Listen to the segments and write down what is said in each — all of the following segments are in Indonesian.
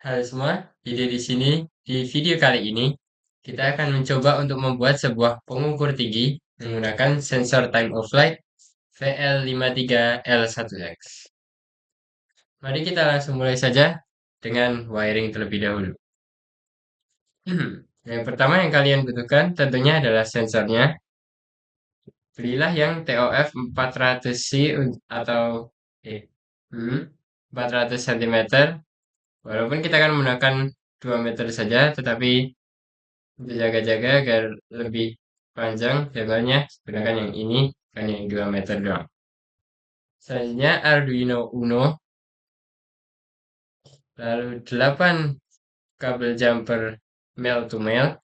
Halo semua, jadi di sini di video kali ini kita akan mencoba untuk membuat sebuah pengukur tinggi menggunakan sensor time of flight VL53L1X. Mari kita langsung mulai saja dengan wiring terlebih dahulu. Yang pertama yang kalian butuhkan tentunya adalah sensornya. Belilah yang TOF 400C atau eh, 400 cm. Walaupun kita akan menggunakan 2 meter saja, tetapi untuk jaga-jaga agar lebih panjang lebarnya, gunakan yang ini, kan yang 2 meter doang. Selanjutnya Arduino Uno, lalu 8 kabel jumper male to male.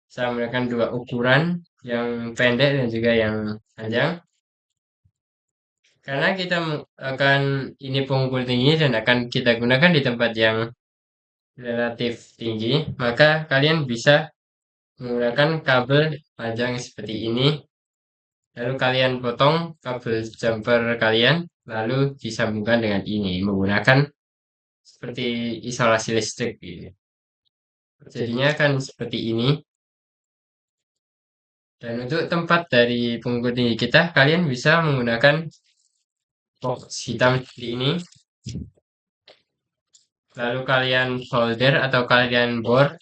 Saya menggunakan dua ukuran, yang pendek dan juga yang panjang. Karena kita akan ini pengukur tinggi dan akan kita gunakan di tempat yang relatif tinggi, maka kalian bisa menggunakan kabel panjang seperti ini. Lalu kalian potong kabel jumper kalian, lalu disambungkan dengan ini menggunakan seperti isolasi listrik gitu. Jadinya akan seperti ini. Dan untuk tempat dari pengukur tinggi kita, kalian bisa menggunakan box hitam seperti ini. Lalu kalian solder atau kalian bor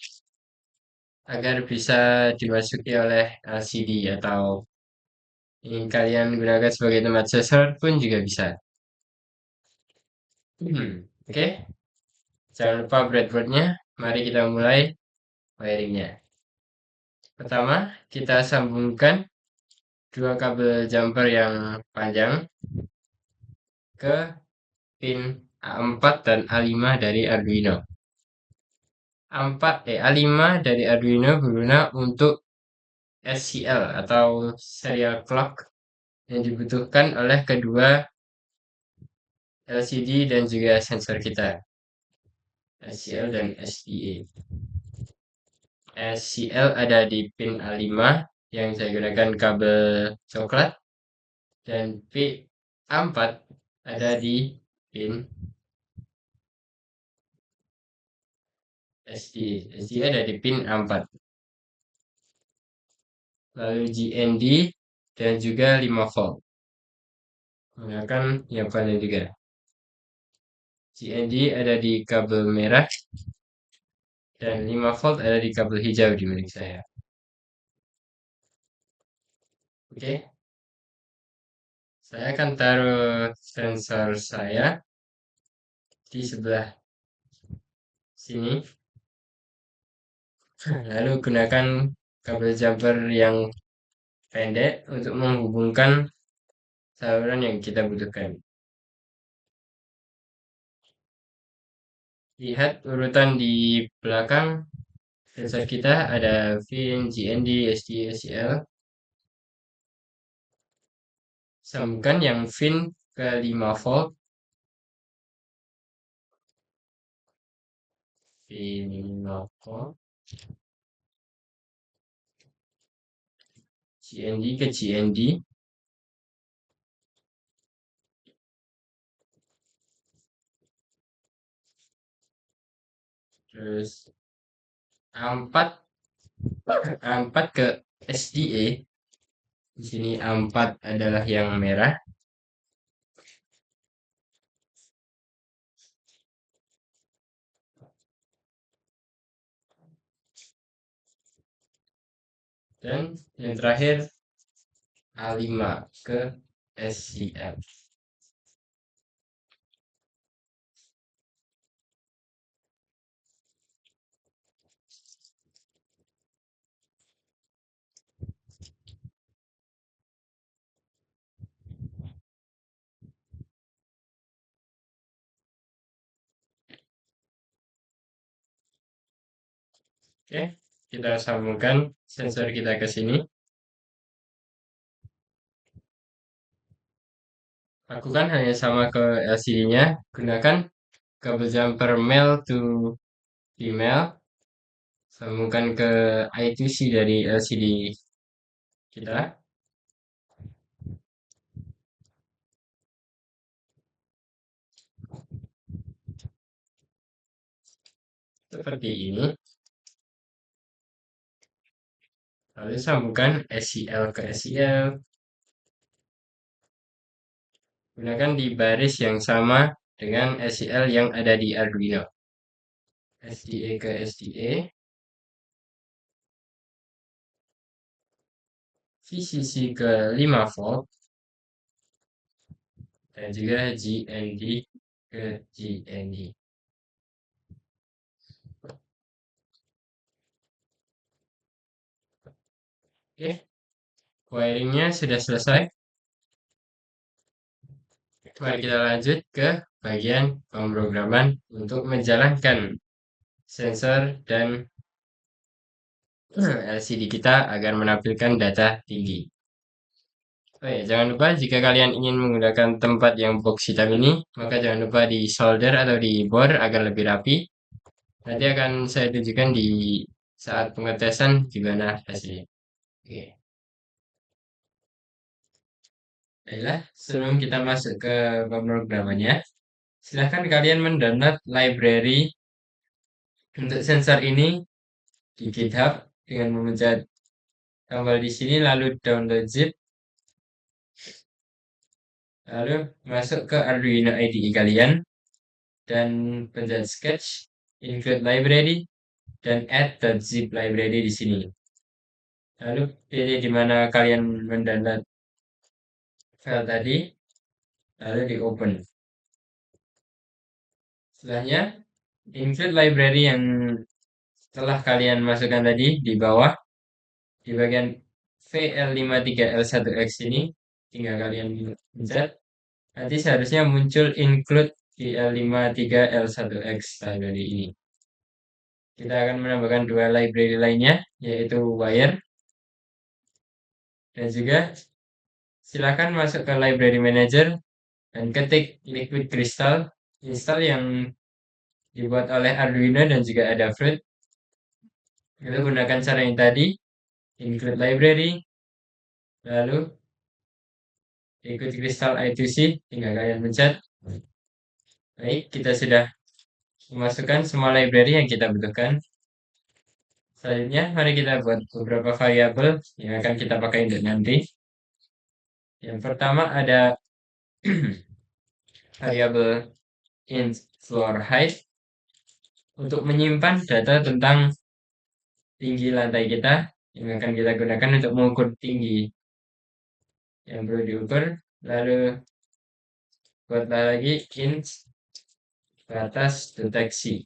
agar bisa dimasuki oleh LCD atau ingin kalian gunakan sebagai tempat sensor pun juga bisa. Oke. Jangan lupa breadboardnya. Mari kita mulai wiringnya. Pertama, kita sambungkan dua kabel jumper yang panjang ke pin A4 dan A5 dari Arduino. A5 dari Arduino berguna untuk SCL atau serial clock yang dibutuhkan oleh kedua LCD dan juga sensor kita, SCL dan SDA. SCL ada di pin A5 yang saya gunakan kabel coklat, dan P4 ada di pin SD ada di pin A4. Lalu GND dan juga 5 volt. Gunakan yang panjang juga. GND ada di kabel merah dan 5 volt ada di kabel hijau di milik saya. Oke. Saya akan taruh sensor saya di sebelah sini. Lalu gunakan kabel jumper yang pendek untuk menghubungkan saluran yang kita butuhkan. Lihat urutan di belakang sensor kita, ada VIN, GND, SD, SCL. Sambungkan yang VIN ke 5 volt. VIN 5 volt. GND ke GND. Terus A4 ke SDA. Di sini A4 adalah yang merah. Dan yang terakhir A5 ke SCL. Oke, kita sambungkan sensor kita ke sini. Lakukan hal yang sama ke LCD-nya. Gunakan kabel jumper male to female. Sambungkan ke I2C dari LCD kita. seperti ini. Lalu sambungkan SEL ke SEL. Gunakan di baris yang sama dengan SEL yang ada di Arduino. SDA ke SDA. VCC ke 5 volt. Dan juga GND ke GND. Oke, wiringnya sudah selesai. Mari kita lanjut ke bagian pemrograman untuk menjalankan sensor dan LCD kita agar menampilkan data tinggi. Oh ya, jangan lupa jika kalian ingin menggunakan tempat yang box hitam ini, maka jangan lupa di solder atau di bor agar lebih rapi. Nanti akan saya tunjukkan di saat pengetesan gimana hasilnya. Oke. Baiklah, sebelum kita masuk ke pemrogramannya, silahkan kalian mendownload library untuk sensor ini di GitHub dengan memencet tombol di sini lalu download zip, lalu masuk ke Arduino IDE kalian dan pencet sketch, include library dan add.zip library di sini. Lalu pilih di mana kalian mendownload file tadi, lalu di open. Setelahnya include library yang telah kalian masukkan tadi di bawah di bagian VL53L1X ini tinggal kalian pencet, nanti seharusnya muncul include VL53L1X library ini. Kita akan menambahkan dua library lainnya, yaitu wire dan juga silakan masuk ke library manager dan ketik liquid crystal install yang dibuat oleh Arduino dan juga Adafruit. Lalu gunakan cara yang tadi, include library, lalu ikut kristal I2C, tinggal kalian pencet. Baik, kita sudah memasukkan semua library yang kita butuhkan. Selanjutnya, mari kita buat beberapa variabel yang akan kita pakai untuk nanti. Yang pertama ada variabel int floor height untuk menyimpan data tentang tinggi lantai kita yang akan kita gunakan untuk mengukur tinggi yang perlu diukur. Lalu buatlah lagi int batas deteksi.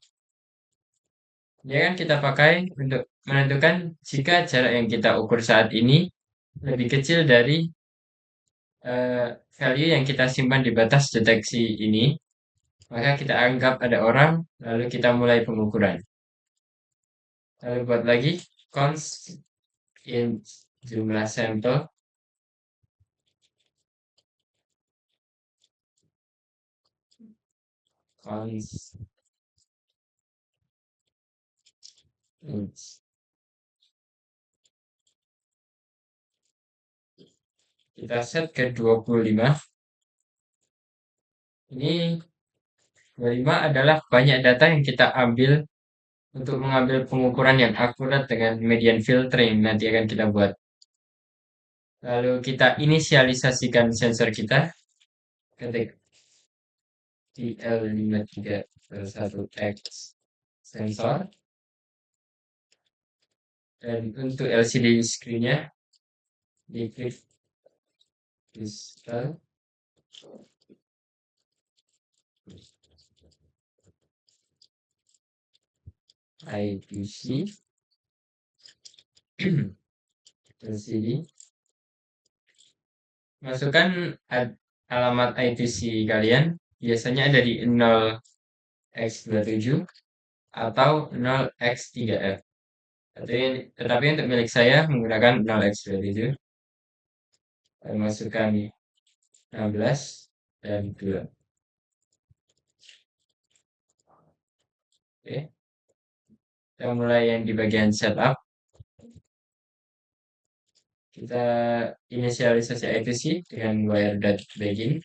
Ini akan kita pakai untuk menentukan jika jarak yang kita ukur saat ini lebih kecil dari value yang kita simpan di batas deteksi ini, maka kita anggap ada orang, lalu kita mulai pengukuran. Lalu buat lagi const int jumlah sampel. Const int. Kita set ke 25. Ini 25 adalah banyak data yang kita ambil untuk mengambil pengukuran yang akurat dengan median filter yang nanti akan kita buat. Lalu kita inisialisasikan sensor kita, ketik TL53L1X sensor, dan untuk LCD screen-nya diklik crystal I2C LCD. Masukkan alamat I2C kalian, biasanya ada di 0x27 atau 0x3F. Tetapi untuk milik saya menggunakan 0x27. Masukkan 16 dan 2. Oke. Kita mulai yang di bagian setup. Kita inisialisasi I2C dengan wire.begin.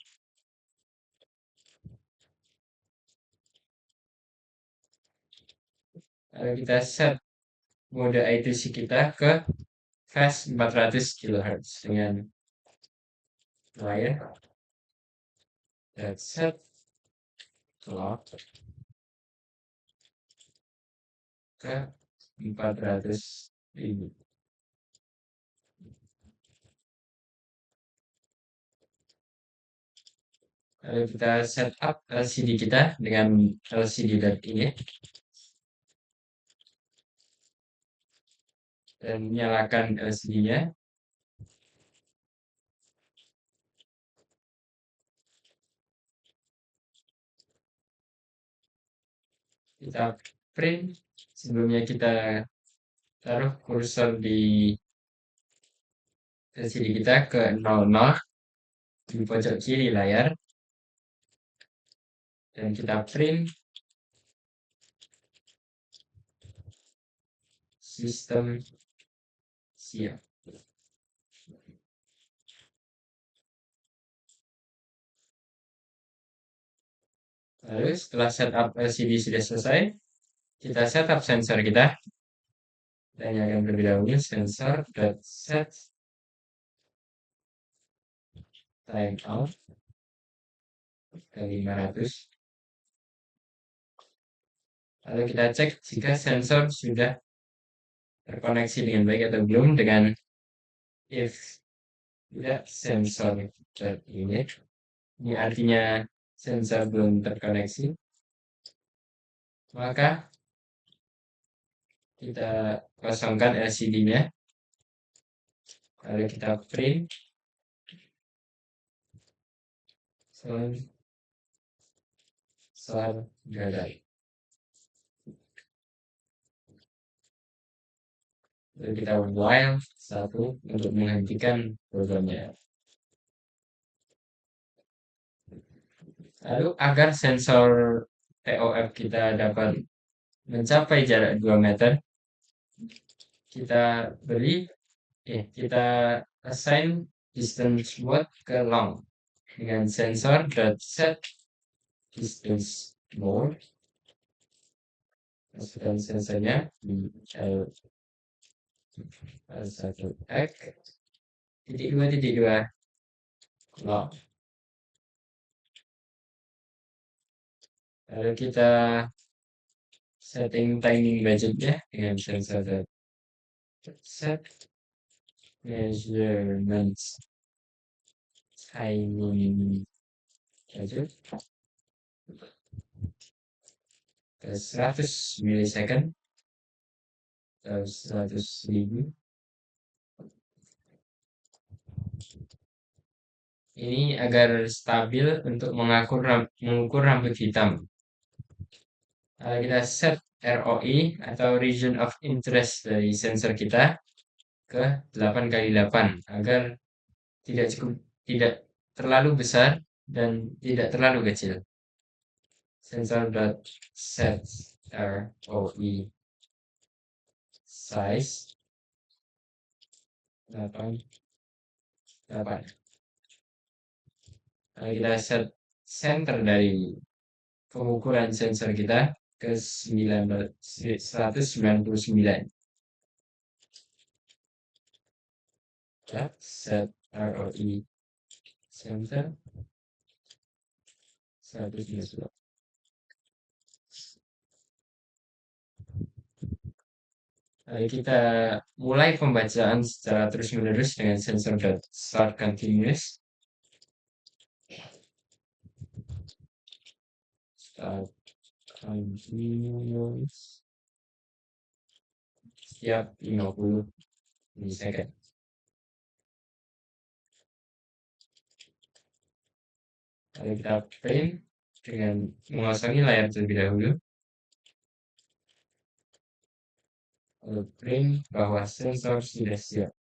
Lalu kita set mode ITC kita ke fast 400 kHz dengan layar set clock ke 400.000. Lalu kita setup LCD kita dengan LCD LED ini dan nyalakan LCD-nya. Kita print, sebelumnya kita taruh kursor di LCD kita ke 00 di pojok kiri layar dan kita print sistem siap. Lalu setelah setup LCD sudah selesai, kita setup sensor kita. Dan yang akan terlebih dahulu sensor.set timeout ke 500. Lalu kita cek jika sensor sudah terkoneksi dengan baik atau belum dengan if tidak sensor.init. Ini artinya sensor belum terkoneksi. Maka kita kosongkan LCD-nya. Lalu kita print sensor gagal. Lalu kita while 1 untuk menghentikan programnya. Lalu agar sensor TOF kita dapat mencapai jarak 2 meter, kita assign distance mode ke long dengan sensor.set distance mode. Masukkan sensornya di L1X .2.2 long. Lalu kita setting timing budgetnya dengan sensor.set measurements timing budget ke 100 milisecond atau 100.000. Ini agar stabil untuk mengukur rambut hitam. Kita set ROI atau region of interest dari sensor kita ke 8x8 agar tidak terlalu besar dan tidak terlalu kecil. Sensor.set ROI size 8. Kita set center dari pengukuran sensor kita ke 199. Set ROI center 199. Kita mulai pembacaan secara terus-menerus dengan sensor.start continuous. Start continuous setiap 50 milisecond. Lalu kita print dengan mengosongi layar terlebih dahulu. Lalu print bahwa sensor sudah siap.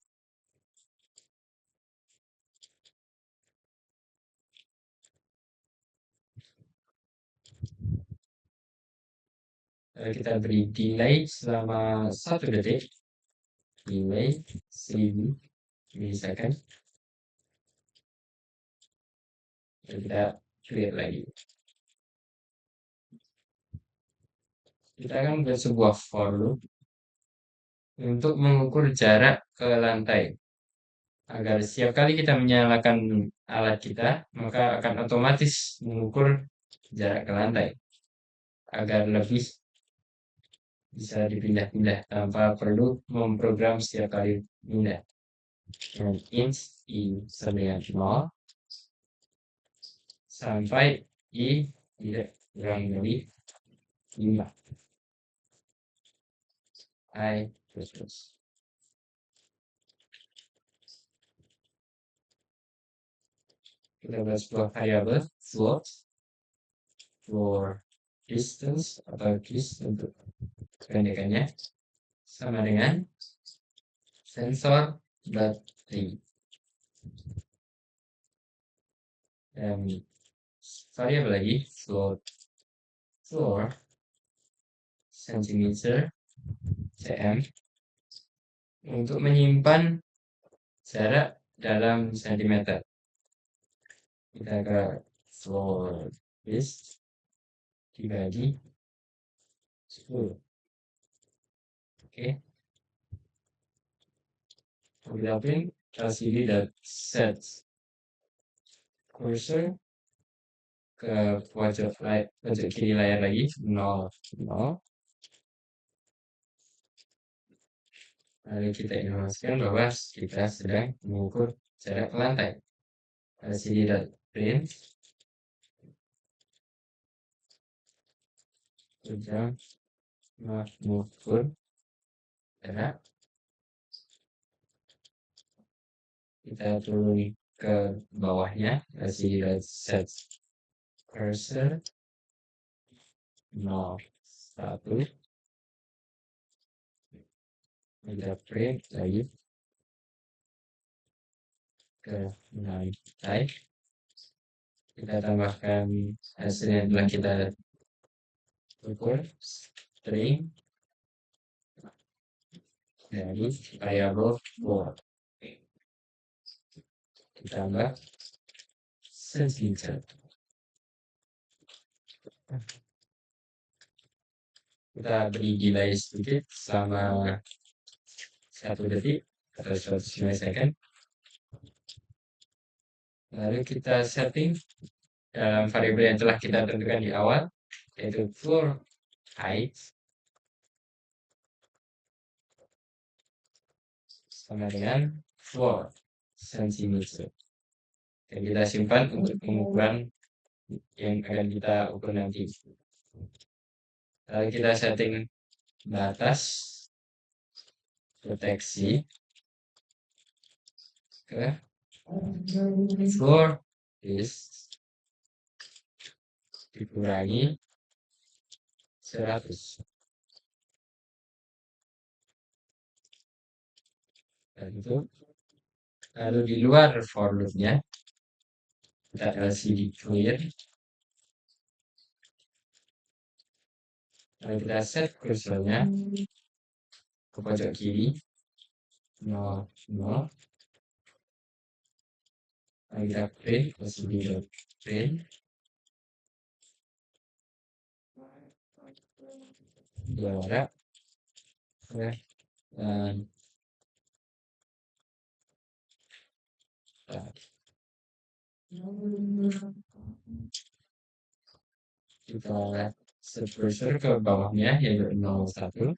Lalu kita beri delay selama 1 detik. Delay 1000 milisecond. Lalu kita clear lagi. kita akan buat sebuah for loop untuk mengukur jarak ke lantai. Agar setiap kali kita menyalakan alat kita, maka akan otomatis mengukur jarak ke lantai. Agar lebih bisa dipindah-pindah tanpa perlu memprogram setiap kali pindah. Dan int i sama dengan 0 sampai i tidak kurang dari 5. I terus. Kita buat sebuah variabel float for distance atau dis untuk kependekannya sama dengan sensor.t. Dan variabel lagi float for centimeter cm untuk menyimpan jarak dalam sentimeter. Kita ke for this dibagi 10. Oke. Kita print lcd.set cursor ke pojok kiri layar lagi 0 0. Lalu kita informasikan bahwa kita sedang mengukur jarak ke lantai. lcd.print sedang mengukur jarak. Kita turun ke bawahnya lcd.set cursor 0 1. Kita print lagi ke lantai. Kita tambahkan hasil yang telah kita ukur string dari variabel for. Ditambah centimeter. Kita beri delay sedikit selama 1 detik atau 1,5 second. Lalu kita setting dalam variabel yang telah kita tentukan di awal, yaitu floor height sama dengan floor centimeter. Dan kita simpan untuk pengukuran yang akan kita ukur nanti. Lalu kita setting batas deteksi ke floor is dikurangi 100. Dan itu lalu di luar for loop-nya kita lcd clear. Lalu kita set kursornya ke pojok kiri 0 0. Lalu kita print lcd.print jarak dan kita set cursor ke bawahnya yaitu 01.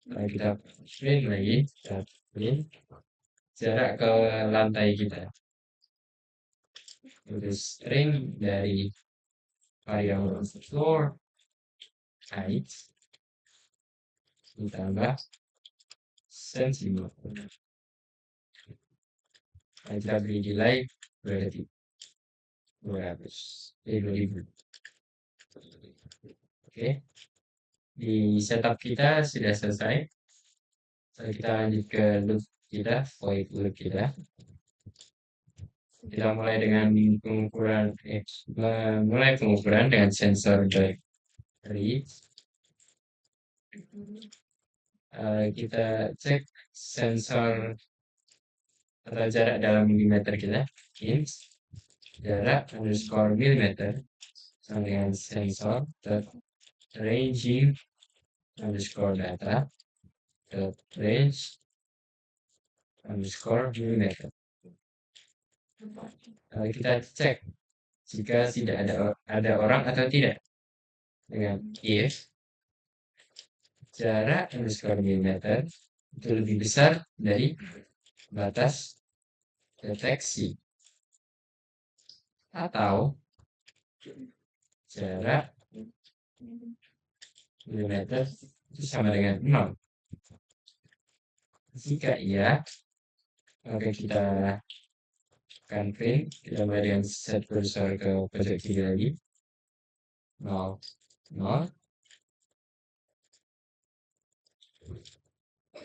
Lalu kita print lagi, kita print jarak ke lantai kita. Itu string dari variabel floor height ditambah centimeter. Lalu kita beri delay 2 detik. 2000. Oke. Di setup kita sudah selesai. Lalu kita lanjut ke loop kita, void loop kita. Kita mulai dengan pengukuran dengan sensor read. Kita cek sensor atau jarak dalam milimeter kita, inch. jarak underscore milimeter sama dengan sensor dot ranging underscore data dot range underscore milimeter. Lalu kita cek jika tidak ada orang atau tidak dengan if jarak underscore milimeter itu lebih besar dari batas deteksi atau jarak milimeter itu sama dengan 0. Jika iya, maka kita akan print, kita berikan set cursor ke pojok kiri lagi, 0, 0.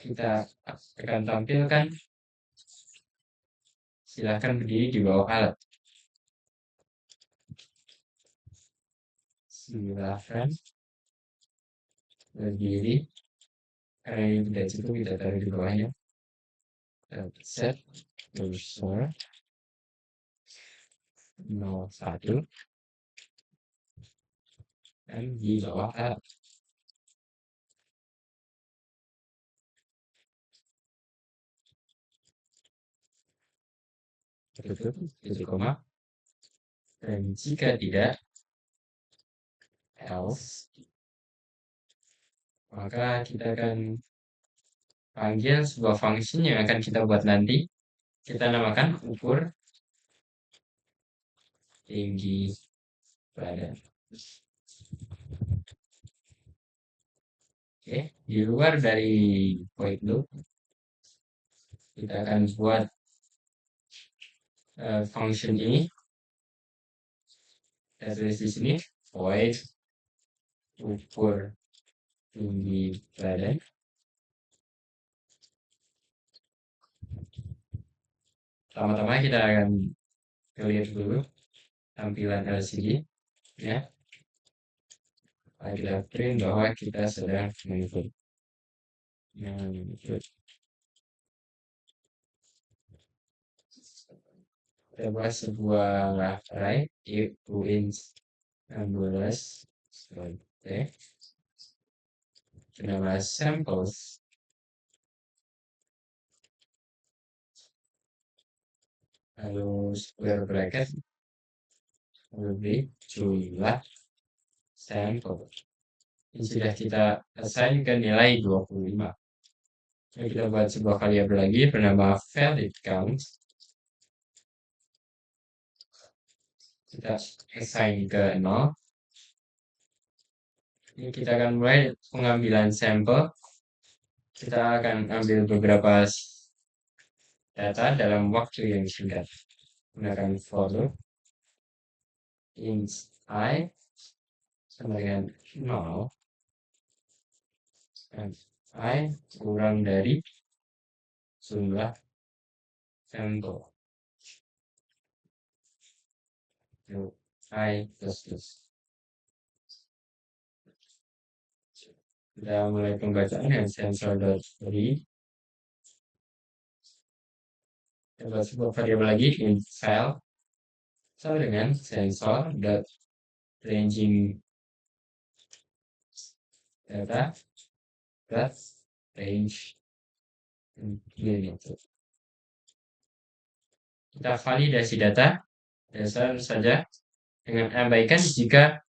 Kita akan tampilkan, silahkan berdiri di bawah alat. Silahkan berdiri, karena ini tidak cukup, kita taruh di bawahnya. Set cursor 01 dan di bawah alat. Tutup, titik koma. Dan jika tidak, else, maka kita akan panggil sebuah function yang akan kita buat nanti. Kita namakan ukur tinggi badan. Oke, di luar dari void loop, kita akan buat function ini. Kita tulis di sini void ukur tinggi badan. Pertama-tama kita akan clear dulu tampilan LCD ya. Kita print bahwa kita sedang mengikut. Kita buat sebuah array uint 16 seperti nama samples lalu square bracket lebih jumlah sampel ini sudah kita assign ke nilai 25. Jadi kita buat sebuah variabel lagi bernama valid count. Kita assign ke 0. Ini kita akan mulai pengambilan sampel. Kita akan ambil beberapa data dalam waktu yang singkat. Gunakan for loop int I sama dengan 0 dan I kurang dari jumlah sampel. I plus. Kita mulai pembacaan dengan sensor.read. Kita buat sebuah variabel lagi in file sama dengan sensor.ranging data plus range milimeter. Kita validasi data dasar saja dengan abaikan jika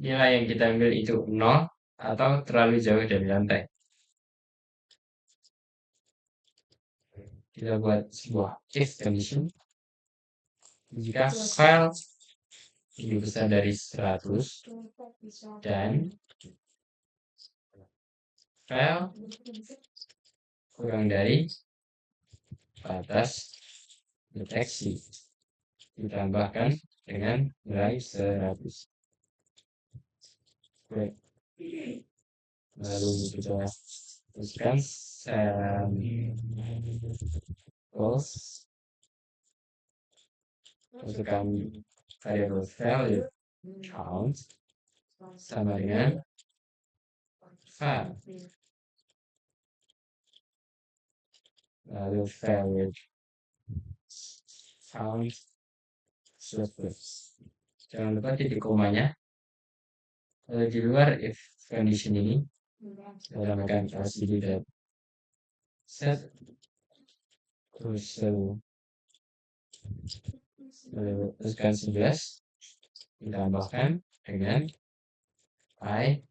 nilai yang kita ambil itu 0 atau terlalu jauh dari lantai. Kita buat sebuah if condition. Jika file lebih besar dari 100 dan file kurang dari batas deteksi, ditambahkan dengan nilai 100. Oke. Lalu kita tuliskan samples, masukkan variable value count sama dengan file. Lalu value count Jangan lupa titik komanya. Kalau di luar if condition ini, kita tambahkan LCD dot set terus tekan 11 ditambahkan dengan I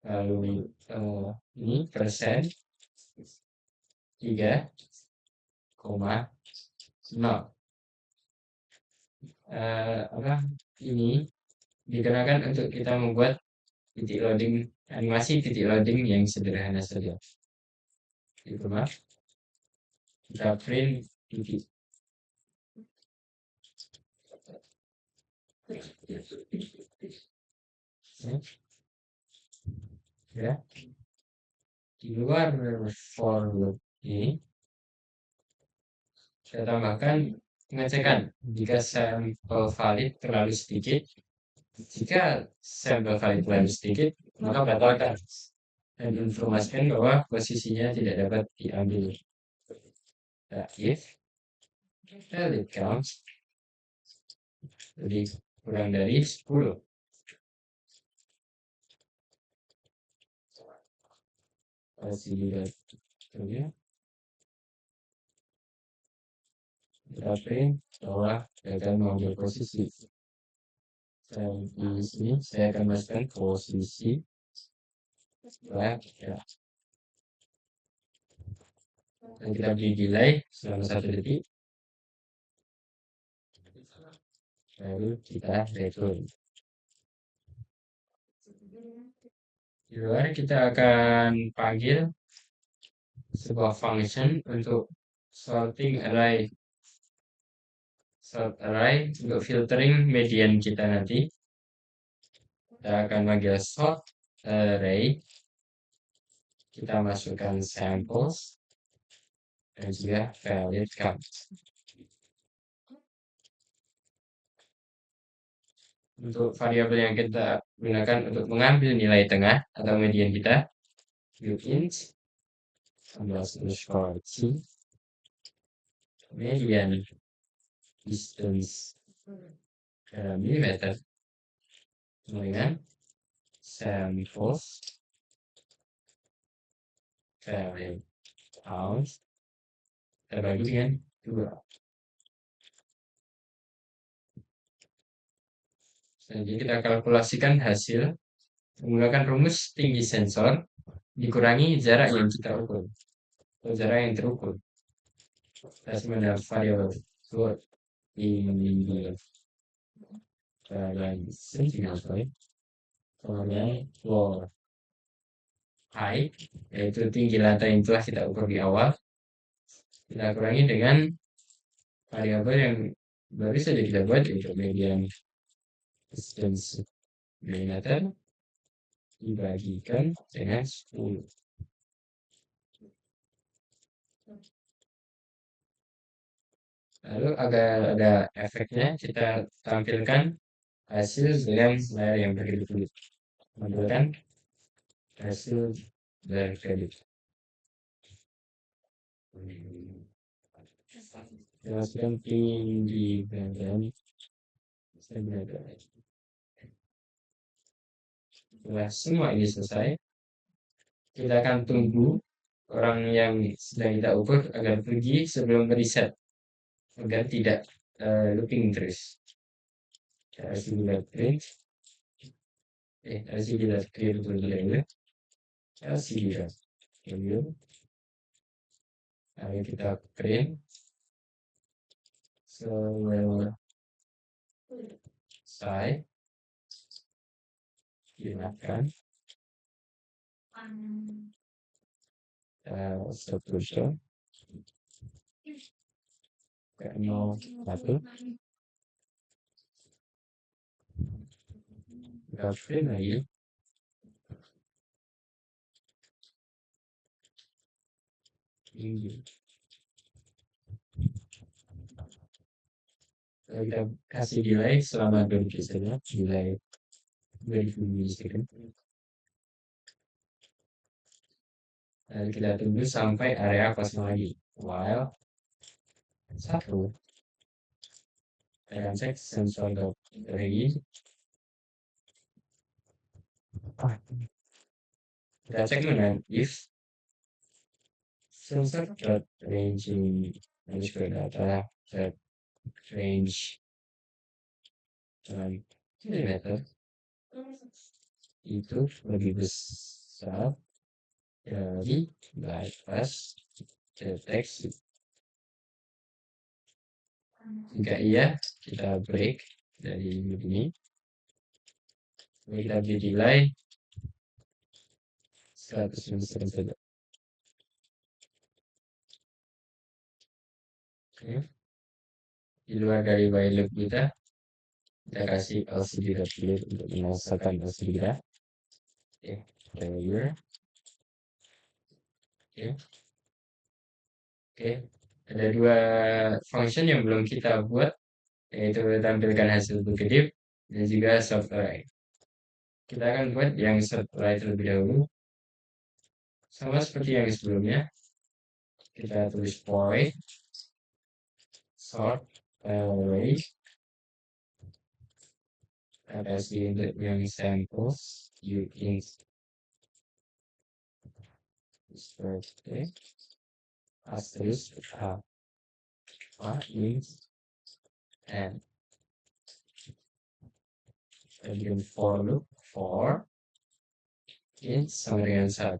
lalu ini persen 3,0 apa ini digunakan untuk kita membuat titik loading animasi titik loading yang sederhana saja. Itu mah kita print titik. Ya, di luar for loop ini saya tambahkan pengecekan jika sampel valid terlalu sedikit. Jika sampel valid terlalu sedikit, maka batalkan dan informasikan bahwa posisinya tidak dapat diambil. Nah, if valid count lebih kurang dari 10, masih dilihat ya. Tapi bahwa akan mengambil posisi. Dan di sini saya akan masukkan posisi left ya. Dan kita beri delay selama 1 detik. Lalu kita return. Di luar kita akan panggil sebuah function untuk sorting array. Sort array untuk filtering median kita nanti. Kita akan panggil sort array. Kita masukkan samples dan juga valid count. Untuk variabel yang kita gunakan untuk mengambil nilai tengah atau median kita, int underscore t median distance millimeter dengan samples valid count terbagi dengan 2. Jadi kita kalkulasikan hasil menggunakan rumus tinggi sensor dikurangi jarak yang kita ukur atau jarak yang terukur. Kita sebenarnya variabel float ini dan sentimeter, kemudian floor height yaitu tinggi lantai yang telah kita ukur di awal, kita kurangi dengan variabel yang baru saja kita buat yaitu median distance millimeter dibagikan dengan 10. Lalu agar ada efeknya, kita tampilkan hasil dengan layar yang berkedip-kedip. Tampilkan hasil berkedip. Jelaskan tinggi badan. Setelah semua ini selesai, kita akan tunggu orang yang sedang kita ukur agar pergi sebelum reset agar tidak looping terus. LCD print LCD clear dulu. LCD clear. Lalu kita print selesai. Gunakan substitution ke 01. Kita print lagi. Ini. Kita kasih delay selama 2 detik saja. Delay 20 milisecond. Dan kita tunggu sampai area kosong lagi. While 1. Kita akan cek sensor.range. Kita cek dengan if sensor.ranging underscore data range cm itu lebih besar dari batas deteksi. Jika iya, kita break dari loop ini. Kita beri delay 100 milisekund saja. Oke. Di luar dari while loop kita kasih LCD.clear untuk menyelesaikan LCD kita. Oke, failure. Oke, ada dua function yang belum kita buat, yaitu tampilkan hasil kedip dan juga soft array. Kita akan buat yang soft array terlebih dahulu. Sama seperti yang sebelumnya, kita tulis void sort array kasih untuk yang samples you int seperti asterisk a int and kemudian for loop for int sama dengan 1.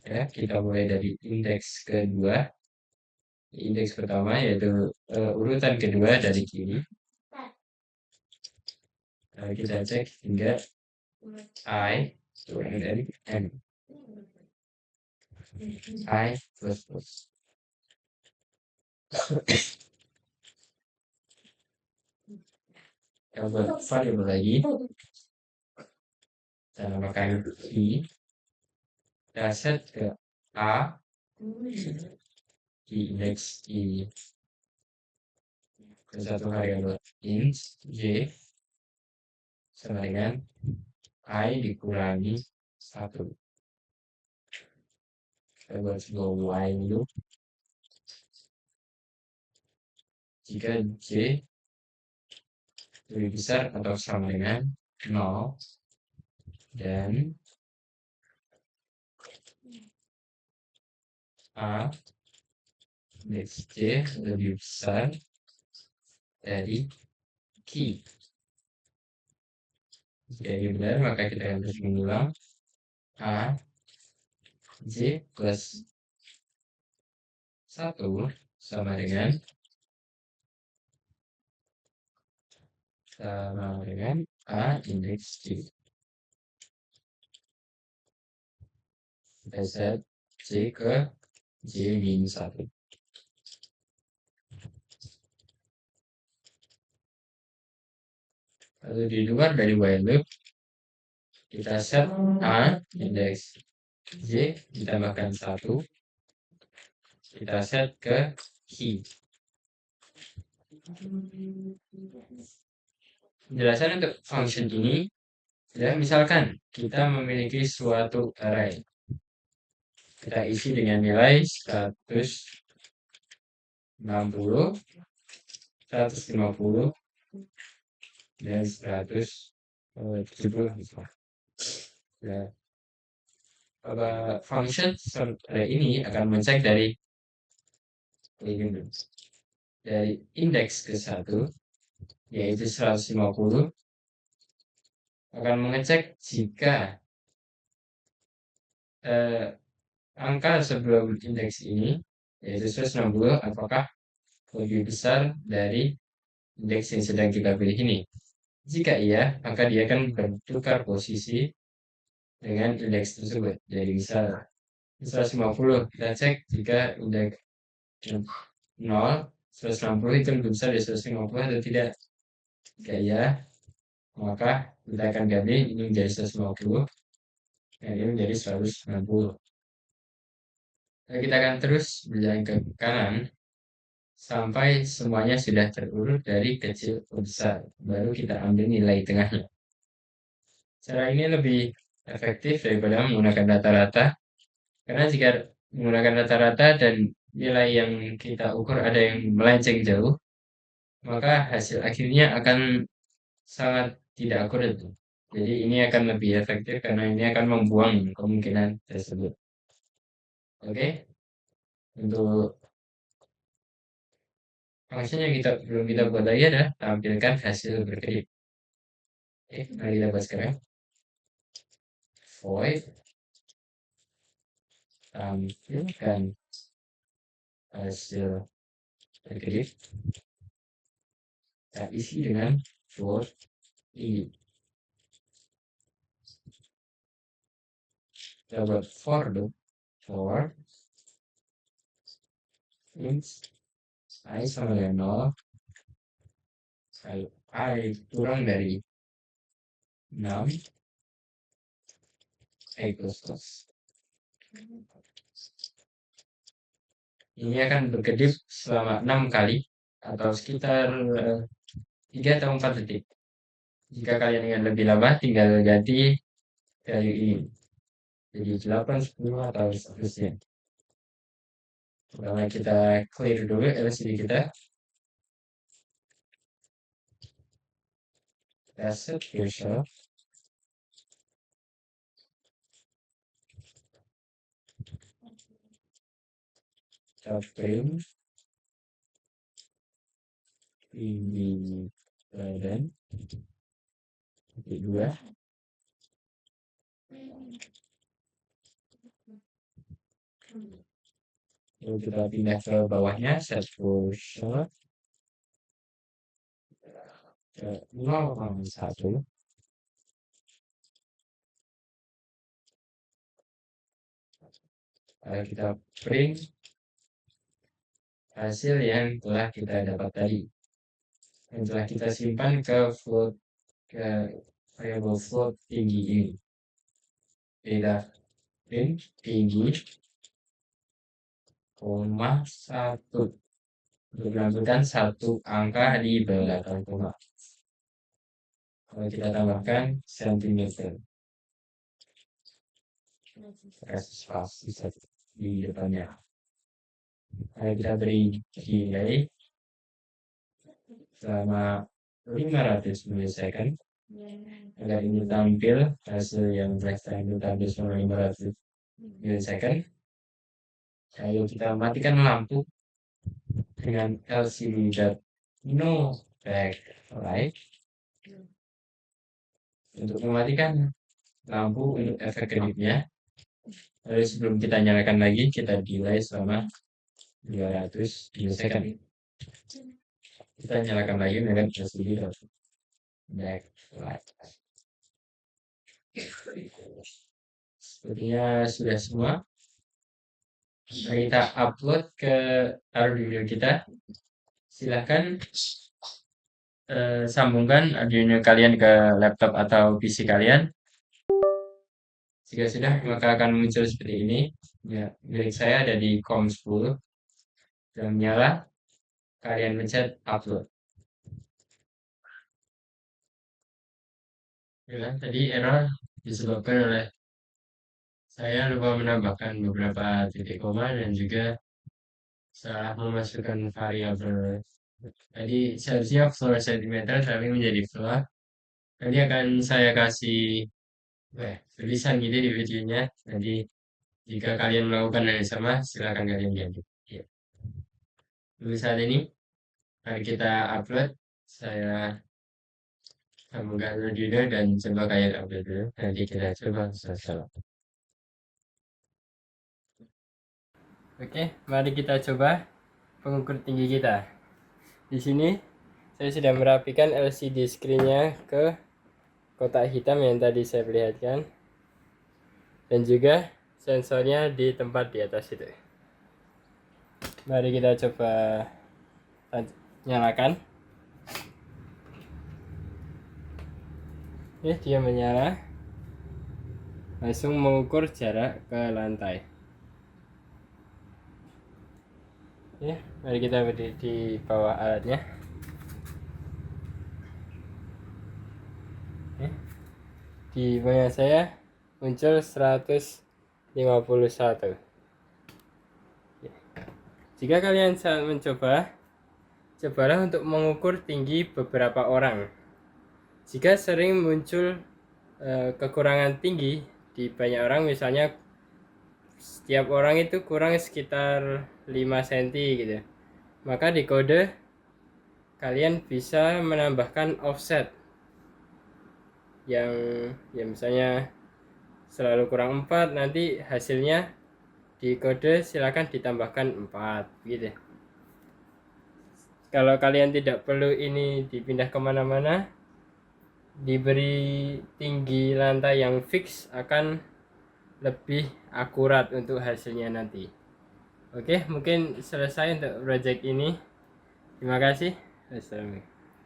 Ya, kita mulai dari indeks kedua. Indeks pertama yaitu urutan kedua dari kiri. Kita cek hingga I kurang dari M. I plus plus. Kita buat variabel lagi. Kita namakan I. Kita set ke A di indeks I ke satu variabel int J sama dengan I dikurangi 1. Kita buat sebuah while loop. Jika J lebih besar atau sama dengan 0 dan A indeks J lebih besar dari key. Jika ini benar, maka kita akan terus mengulang A J plus 1 sama dengan A indeks J. Kita set J ke J minus 1. Lalu di luar dari while loop, kita set A indeks J ditambahkan 1. Kita set ke key. Penjelasan untuk function ini, ya, misalkan kita memiliki suatu array. Kita isi dengan nilai 160, 150, dan 170. Ya. Function array ini akan mencek dari indeks ke 1, yaitu 150, akan mengecek jika angka sebelum indeks ini, yaitu 160, apakah lebih besar dari indeks yang sedang kita pilih ini. Jika iya, maka dia akan bertukar posisi dengan indeks tersebut. Jadi misal 150, kita cek jika indeks 0, 160 itu lebih besar dari 150 atau tidak. Jika iya, maka kita akan ganti ini menjadi 150 dan ini menjadi 160. Lalu kita akan terus berjalan ke kanan sampai semuanya sudah terurut dari kecil ke besar. Baru kita ambil nilai tengahnya. Cara ini lebih efektif daripada menggunakan rata-rata. Karena jika menggunakan rata-rata dan nilai yang kita ukur ada yang melenceng jauh, maka hasil akhirnya akan sangat tidak akurat. Jadi ini akan lebih efektif karena ini akan membuang kemungkinan tersebut. Oke, untuk function yang kita belum kita buat lagi adalah tampilkan hasil berkedip. Oke, mari kita buat sekarang. Void tampilkan hasil berkedip. Kita isi dengan for ini. Kita buat for loop for int I sama dengan 0 kalau I kurang dari 6 equals plus. Ini akan berkedip selama 6 kali atau sekitar 3 atau 4 detik. Jika kalian ingin lebih lama, tinggal ganti value ini. Jadi 8, 10 atau seterusnya. Pertama kita clear dulu LCD kita. Kita set cursor. Kita print ini dan titik 2. Lalu kita pindah ke bawahnya, set cursor ke 0,1. Lalu kita print hasil yang telah kita dapat tadi, yang telah kita simpan ke float, ke variable float tinggi ini. Kita print tinggi, 1 untuk menampilkan satu angka di belakang koma. Kalau kita tambahkan centimeter, kasih spasi di depannya. Ayo kita beri delay selama 500 milisecond agar ini tampil hasil yang rectangle tampil selama 500 milisecond. Ayo kita matikan lampu dengan LCD that no backlight. Untuk mematikan lampu untuk efek kedipnya, lalu sebelum kita nyalakan lagi, kita delay selama 200 milisecond. Kita nyalakan lagi dengan LCD backlight. Sepertinya sudah semua. Kita upload ke Arduino kita. Silahkan sambungkan Arduino kalian ke laptop atau PC kalian. Jika sudah, maka akan muncul seperti ini. Ya, milik saya ada di COM10. Sudah menyala, kalian pencet upload. Ya, tadi error disebabkan oleh saya lupa menambahkan beberapa titik koma dan juga salah memasukkan variabel. Jadi seharusnya floor centimeter tapi menjadi floor. Nanti akan saya kasih tulisan gitu di videonya. Nanti jika kalian melakukan hal yang sama, silakan kalian ganti. Ya. Lalu saat ini, mari kita upload. Saya sambungkan Arduino dan coba kalian upload dulu. Nanti kita coba selesai. Oke, mari kita coba pengukur tinggi kita. Di sini saya sudah merapikan LCD screen-nya ke kotak hitam yang tadi saya perlihatkan, dan juga sensornya di tempat di atas itu. Mari kita coba nyalakan. Oke, dia menyala. Langsung mengukur jarak ke lantai. Oke, mari kita berdiri di bawah alatnya. Oke. Di bawah saya muncul 151. Jika kalian saat mencoba Cobalah untuk mengukur tinggi beberapa orang. Jika sering muncul kekurangan tinggi di banyak orang, misalnya setiap orang itu kurang sekitar 5 cm gitu, maka di kode kalian bisa menambahkan offset yang ya misalnya selalu kurang 4, nanti hasilnya di kode silakan ditambahkan 4 gitu. Kalau kalian tidak perlu ini dipindah kemana-mana, diberi tinggi lantai yang fix akan lebih akurat untuk hasilnya nanti. Oke, mungkin selesai untuk project ini. Terima kasih. Assalamualaikum.